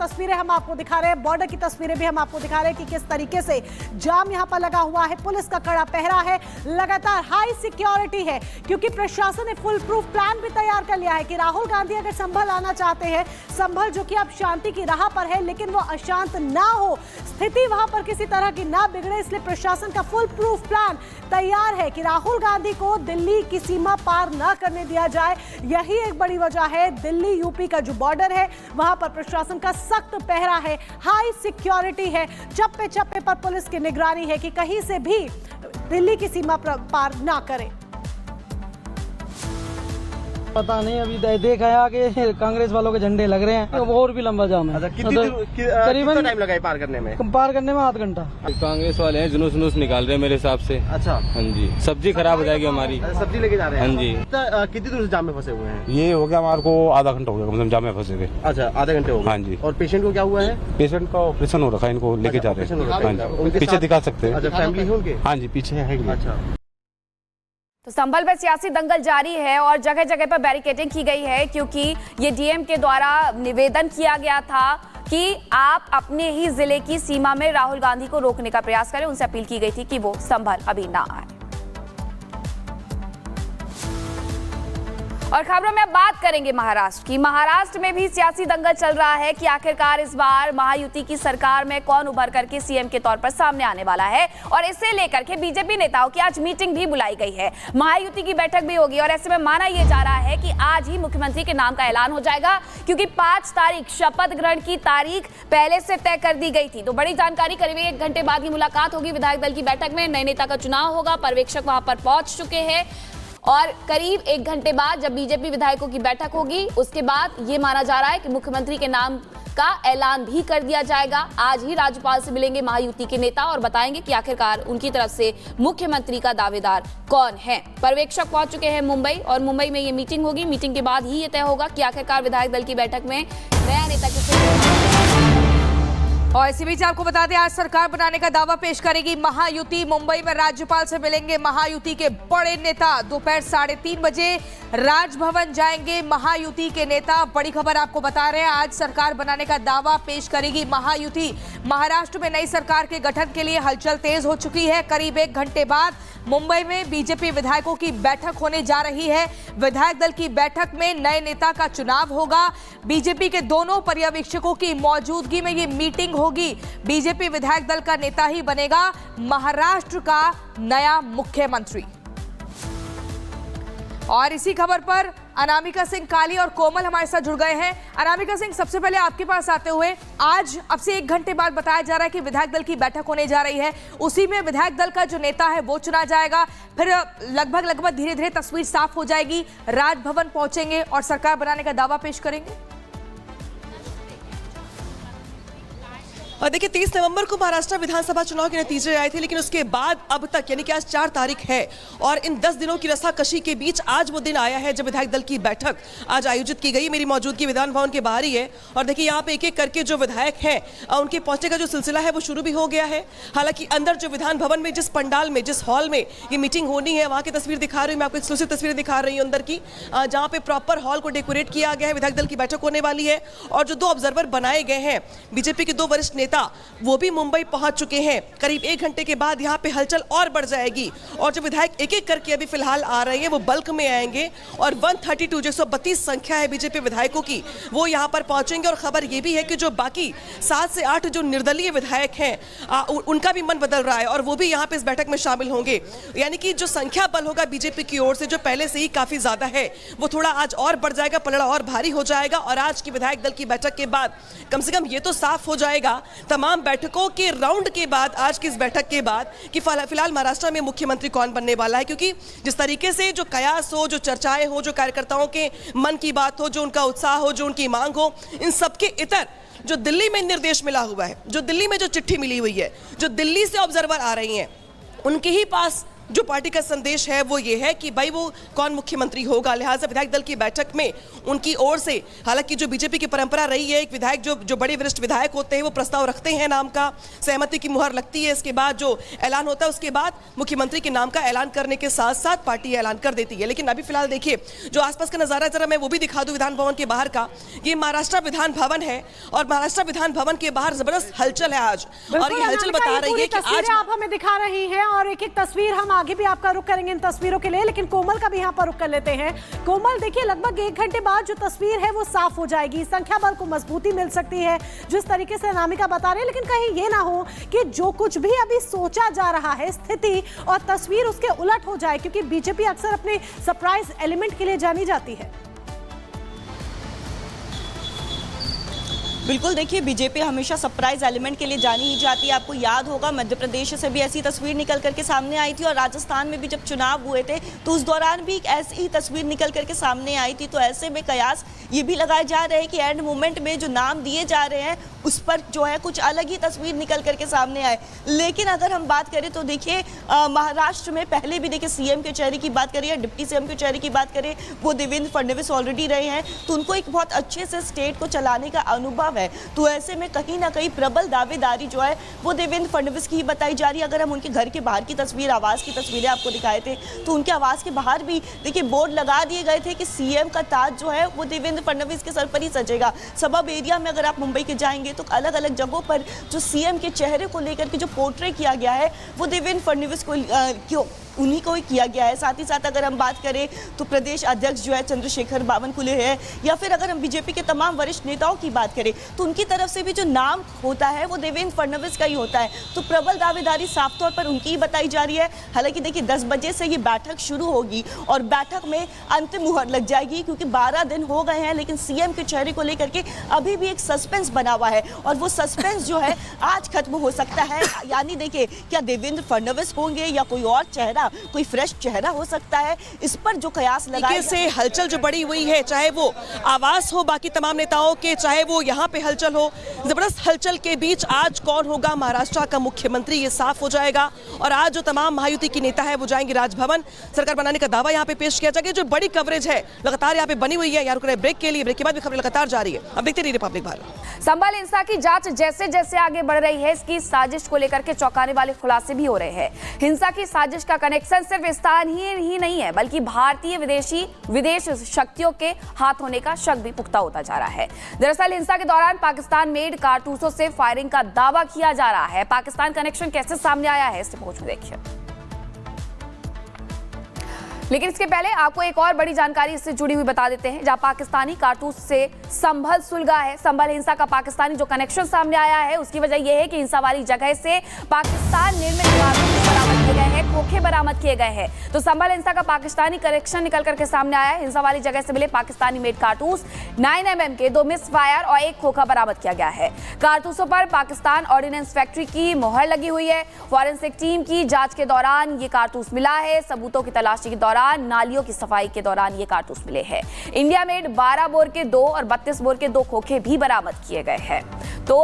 तस्वीरें हम आपको दिखा रहे हैं, बॉर्डर की तस्वीरें भी हम आपको दिखा रहे हैं कि किस तरीके से जाम यहां पर लगा हुआ है, पुलिस का कड़ा पहरा है, लगातार हाई सिक्योरिटी है, क्योंकि प्रशासन ने फुल प्रूफ प्लान भी तैयार कर लिया है कि राहुल गांधी अगर संभल आना चाहते हैं, संभल जो कि अब शांति की राह पर है, लेकिन वो अशांत ना हो, स्थिति वहां पर किसी तरह की ना बिगड़े, इसलिए प्रशासन का फुल प्रूफ प्लान तैयार है कि राहुल गांधी को दिल्ली की सीमा पार न करने दिया जाए। यही एक बड़ी वजह है, दिल्ली यूपी का जो बॉर्डर है वहां पर प्रशासन का सख्त पहरा है, हाई सिक्योरिटी है, चप्पे चप्पे पर पुलिस की निगरानी है कि कहीं से भी दिल्ली की सीमा पार ना करे। पता नहीं, अभी देखा है आगे कांग्रेस वालों के झंडे लग रहे हैं, और भी लंबा जाम है। कितना टाइम लगा है पार करने में? आध घंटा। कांग्रेस वाले हैं, जुलूस निकाल रहे हैं मेरे हिसाब से। अच्छा, हाँ जी, सब्जी खराब हो जाएगी हमारी। सब्जी लेके जा रहे हैं? हाँ जी। कितनी दूर से जाम में फंसे हुए हैं? ये हो गया हमारे को आधा घंटा हो गया कम से कम जाम में फंसे हुए। अच्छा, आधे घंटे हो गए। हाँ जी। और पेशेंट को क्या हुआ है? पेशेंट का ऑपरेशन हो रखा है, इनको लेके जा रहे हैं। हाँ जी, पीछे दिखा सकते हैं। अच्छा, फैमिली है उनके? हाँ जी, पीछे है। अच्छा, तो संभल में सियासी दंगल जारी है और जगह जगह पर बैरिकेडिंग की गई है, क्योंकि ये डीएम के द्वारा निवेदन किया गया था कि आप अपने ही जिले की सीमा में राहुल गांधी को रोकने का प्रयास करें। उनसे अपील की गई थी कि वो संभल अभी ना आए। और खबरों में अब बात करेंगे महाराष्ट्र की। महाराष्ट्र में भी सियासी दंगल चल रहा है कि आखिरकार इस बार महायुति की सरकार में कौन उभर करके सीएम के तौर पर सामने आने वाला है, और इसे लेकर के बीजेपी नेताओं की आज मीटिंग भी बुलाई गई है, महायुति की बैठक भी होगी। और ऐसे में माना यह जा रहा है कि आज ही मुख्यमंत्री के नाम का ऐलान हो जाएगा, क्योंकि 5 तारीख शपथ ग्रहण की तारीख पहले से तय कर दी गई थी। तो बड़ी जानकारी, करीब 1 घंटे बाद की मुलाकात होगी विधायक दल की बैठक में, नए नेता का चुनाव होगा, पर्यवेक्षक वहां पर पहुंच चुके हैं, और करीब 1 घंटे बाद जब बीजेपी विधायकों की बैठक होगी, उसके बाद ये माना जा रहा है कि मुख्यमंत्री के नाम का ऐलान भी कर दिया जाएगा। आज ही राज्यपाल से मिलेंगे महायुति के नेता और बताएंगे कि आखिरकार उनकी तरफ से मुख्यमंत्री का दावेदार कौन है। पर्यवेक्षक पहुंच चुके हैं मुंबई, और मुंबई में ये मीटिंग होगी। मीटिंग के बाद ही ये तय होगा कि आखिरकार विधायक दल की बैठक में नया नेता किसे। और इसी बीच आपको बता दें, आज सरकार बनाने का दावा पेश करेगी महायुति। मुंबई में राज्यपाल से मिलेंगे महायुति के बड़े नेता। दोपहर 3:30 बजे राजभवन जाएंगे महायुति के नेता। बड़ी खबर आपको बता रहे हैं, आज सरकार बनाने का दावा पेश करेगी महायुति। महाराष्ट्र में नई सरकार के गठन के लिए हलचल तेज हो चुकी है। करीब 1 घंटे बाद मुंबई में बीजेपी विधायकों की बैठक होने जा रही है। विधायक दल की बैठक में नए नेता का चुनाव होगा। बीजेपी के दोनों पर्यवेक्षकों की मौजूदगी में ये मीटिंग होगी। बीजेपी विधायक दल का नेता ही बनेगा महाराष्ट्र का नया मुख्यमंत्री। और इसी खबर पर अनामिका सिंह काली और कोमल हमारे साथ जुड़ गए हैं। अनामिका सिंह, सबसे पहले आपके पास आते हुए, आज अब से 1 घंटे बाद बताया जा रहा है कि विधायक दल की बैठक होने जा रही है, उसी में विधायक दल का जो नेता है वो चुना जाएगा, फिर लगभग धीरे धीरे तस्वीर साफ हो जाएगी, राजभवन पहुंचेंगे और सरकार बनाने का दावा पेश करेंगे। और देखिए, 30 नवंबर को महाराष्ट्र विधानसभा चुनाव के नतीजे आए थे, लेकिन उसके बाद अब तक, यानी कि आज 4 तारीख है, और इन 10 दिनों की रस्साकशी के बीच आज वो दिन आया है जब विधायक दल की बैठक आज आयोजित की गई। मेरी मौजूदगी विधान भवन के बाहर ही है, और देखिए यहाँ पे एक एक करके जो विधायक हैं उनके पहुंचने का जो सिलसिला है वो शुरू भी हो गया है। हालांकि अंदर जो विधान भवन में जिस पंडाल में, जिस हॉल में ये मीटिंग होनी है, वहाँ की तस्वीर दिखा रही हूँ मैं आपको, एक्सक्लूसिव तस्वीरें दिखा रही हूँ अंदर की, जहाँ पे प्रॉपर हॉल को डेकोरेट किया गया है। विधायक दल की बैठक होने वाली है, और जो 2 ऑब्जर्वर बनाए गए हैं, बीजेपी के 2 वरिष्ठ नेता, वो भी मुंबई पहुंच चुके हैं। करीब 1 घंटे के बाद यहां पे हलचल और बढ़ जाएगी, और जो विधायक एक एक करके अभी फिलहाल आ रहे हैं वो बल्क में आएंगे, और 132 जो 132 संख्या है बीजेपी विधायकों की, वो यहां पर पहुंचेंगे। और खबर ये भी है कि जो बाकी 7 से 8 जो निर्दलीय विधायक हैं उनका भी मन बदल रहा है, और वो भी यहां पे इस बैठक में शामिल होंगे। यानी कि जो संख्या बल होगा बीजेपी की ओर से, जो पहले से ही काफी ज्यादा है, वो थोड़ा आज और बढ़ जाएगा, पलड़ा और भारी हो जाएगा। और आज की विधायक दल की बैठक के बाद कम से कम ये तो साफ हो जाएगा तमाम बैठकों के राउंड के बाद, आज की इस बैठक के बाद, कि फिलहाल महाराष्ट्र में मुख्यमंत्री कौन बनने वाला है। क्योंकि जिस तरीके से जो कयास हो, जो चर्चाएं हो, जो कार्यकर्ताओं के मन की बात हो, जो उनका उत्साह हो, जो उनकी मांग हो, इन सबके इतर जो दिल्ली में निर्देश मिला हुआ है, जो दिल्ली में जो चिट्ठी मिली हुई है, जो दिल्ली से ऑब्जर्वर आ रही हैं, उनके ही पास जो पार्टी का संदेश है वो ये है कि भाई वो कौन मुख्यमंत्री होगा, लिहाजा विधायक दल की बैठक में उनकी ओर से, हालांकि जो बीजेपी की परंपरा रही है, एक विधायक जो बड़े वरिष्ठ विधायक होते हैं वो प्रस्ताव रखते हैं, नाम का सहमति की मुहर लगती है, इसके बाद जो ऐलान होता है उसके बाद मुख्यमंत्री के नाम का ऐलान करने के साथ साथ पार्टी ऐलान कर देती है। लेकिन अभी फिलहाल देखिए जो आसपास का नजारा, जरा मैं वो भी दिखा दूं विधान भवन के बाहर का। ये महाराष्ट्र विधान भवन है और महाराष्ट्र विधान भवन के बाहर जबरदस्त हलचल है आज, और ये हलचल बता रही है कि आज आप हमें दिखा रही हैं और एक एक तस्वीर हम आगे भी आपका रुख करेंगे इन तस्वीरों के लिए, लेकिन कोमल का भी यहाँ पर रुख कर लेते हैं। कोमल देखिए, लगभग 1 घंटे बाद जो तस्वीर है वो साफ हो जाएगी, संख्या बल को मजबूती मिल सकती है जिस तरीके से अनामिका बता रहे हैं, लेकिन कहीं ये ना हो कि जो कुछ भी अभी सोचा जा रहा है स्थिति और तस्वीर उसके उलट हो जाए, क्योंकि बीजेपी अक्सर अपने सरप्राइज एलिमेंट के लिए जानी जाती है। बिल्कुल, देखिए बीजेपी हमेशा सरप्राइज एलिमेंट के लिए जानी ही जाती है। आपको याद होगा मध्य प्रदेश से भी ऐसी तस्वीर निकल करके सामने आई थी और राजस्थान में भी जब चुनाव हुए थे तो उस दौरान भी एक ऐसी ही तस्वीर निकल करके सामने आई थी। तो ऐसे में कयास ये भी लगाए जा रहे हैं कि एंड मोमेंट में जो नाम दिए जा रहे हैं उस पर जो है कुछ अलग ही तस्वीर निकल करके सामने आए। लेकिन अगर हम बात करें तो देखिए महाराष्ट्र में पहले भी देखिए सीएम के चेहरे की बात करें या डिप्टी सीएम के चेहरे की बात करें, वो देवेंद्र फडणवीस ऑलरेडी रहे हैं, तो उनको एक बहुत अच्छे से स्टेट को चलाने का अनुभव है। तो ऐसे में कहीं ना कहीं प्रबल दावेदारी जो है वो देवेंद्र फडणवीस की ही बताई जा रही है। अगर हम उनके घर के बाहर की तस्वीर, आवास की तस्वीरें आपको दिखाए थे तो उनके आवास के बाहर भी देखिए बोर्ड लगा दिए गए थे कि सीएम का ताज जो है वो देवेंद्र फडणवीस के सर पर ही सजेगा। सबब एरिया में अगर आप मुंबई के जाएंगे तो अलग अलग जगहों पर जो सीएम के चेहरे को लेकर के जो पोर्ट्रे किया गया है वो देवेंद्र फडणवीस को उन्हीं को ही किया गया है। साथ ही साथ अगर हम बात करें तो प्रदेश अध्यक्ष जो है चंद्रशेखर बावनकुले है, या फिर अगर हम बीजेपी के तमाम वरिष्ठ नेताओं की बात करें तो उनकी तरफ से भी जो नाम होता है वो देवेंद्र फडणवीस का ही होता है। तो प्रबल दावेदारी साफ तौर पर उनकी ही बताई जा रही है। हालांकि देखिए 10 बजे से ये बैठक शुरू होगी और बैठक में अंतिम मुहर लग जाएगी, क्योंकि 12 दिन हो गए हैं लेकिन सीएम के चेहरे को लेकर के अभी भी एक सस्पेंस बना हुआ है और वो सस्पेंस जो है आज खत्म हो सकता है। यानी देखिए क्या देवेंद्र फडणवीस होंगे या कोई और चेहरा, कोई फ्रेश चेहरा हो सकता है, इस पर जो कयास लगाए से हलचल जो बड़ी हुई है, चाहे वो आवास हो बाकी तमाम नेताओं के, चाहे वो यहाँ पे हलचल हो, जबरदस्त हलचल के बीच आज कौन होगा महाराष्ट्र का मुख्यमंत्री ये साफ हो जाएगा। और आज जो तमाम महायुति की नेता है वो जाएंगे राजभवन, सरकार बनाने का दावा यहाँ पे पेश किया जाएगा। जो बड़ी कवरेज है लगातार यहाँ पे बनी हुई है। यार रुक रहे ब्रेक के लिए, ब्रेक के बाद भी खबरें लगातार जारी है। अब देखते रहिए रिपब्लिक भारत। संभल हिंसा की जांच जैसे जैसे आगे बढ़ रही है, इसकी साजिश को लेकर के चौंकाने वाले खुलासे भी हो रहे हैं। हिंसा की साजिश का कनेक्शन सिर्फ स्थान ही नहीं है, बल्कि भारतीय विदेश शक्तियों के हाथ होने का शक भी पुख्ता होता जा रहा है। दरअसल हिंसा के दौरान पाकिस्तान मेड कारतूसों से फायरिंग का दावा किया जा रहा है। पाकिस्तान कनेक्शन कैसे सामने आया है, इस रिपोर्ट में देखिए। लेकिन इसके पहले आपको एक और बड़ी जानकारी इससे जुड़ी हुई बता देते हैं, जहां पाकिस्तानी कारतूस से संभल सुलगा है। संभल हिंसा का पाकिस्तानी जो कनेक्शन सामने आया है उसकी वजह यह है कि हिंसा वाली जगह से पाकिस्तान निर्मित कारतूस बरामद किए गए हैं, खोखे बरामद किए गए हैं। तो संभल हिंसा का पाकिस्तानी कनेक्शन निकल करके सामने आया है। हिंसा वाली जगह से मिले पाकिस्तानी मेड कारतूस 9mm के 2 मिस फायर और 1 खोखा बरामद किया गया है। कारतूसों पर पाकिस्तान ऑर्डिनेंस फैक्ट्री की मोहर लगी हुई है। फॉरेंसिक टीम की जांच के दौरान ये कारतूस मिला है। सबूतों की तलाशी के दौरान नालियों की सफाई के दौरान ये कारतूस मिले हैं। इंडिया मेड 12 बोर के 2 और 32 बोर के 2 खोखे भी बरामद किए गए हैं। तो